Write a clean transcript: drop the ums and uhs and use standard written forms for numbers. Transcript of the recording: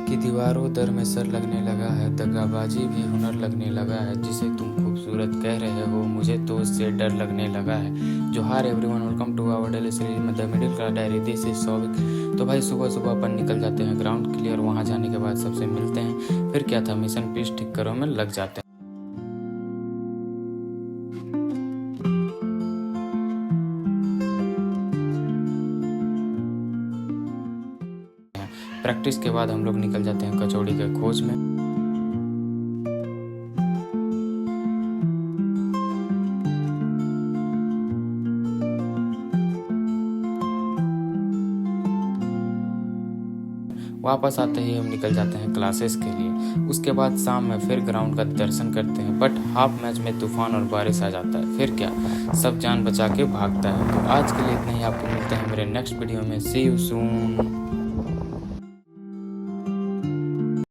कि दीवारों दर में सर लगने लगा है, दगाबाजी भी हुनर लगने लगा है। जिसे तुम खूबसूरत कह रहे हो मुझे तो उससे डर लगने लगा है। Johar everyone, welcome to our daily series में the middle class diary. This is Souvik. तो भाई सुबह सुबह अपन निकल जाते हैं ग्राउंड के लिए और वहाँ जाने के बाद सबसे मिलते हैं। फिर क्या था, मिशन पीस ठीक करो में लग जाते हैं। प्रैक्टिस के बाद हम लोग निकल जाते हैं कचौड़ी के खोज में। वापस आते ही हम निकल जाते हैं क्लासेस के लिए। उसके बाद शाम में फिर ग्राउंड का दर्शन करते हैं, बट हाफ मैच में तूफान और बारिश आ जाता है। फिर क्या, सब जान बचा के भागता है। तो आज के लिए इतना ही। आपको मिलते हैं मेरे नेक्स्ट वीडियो में। सी यू सून।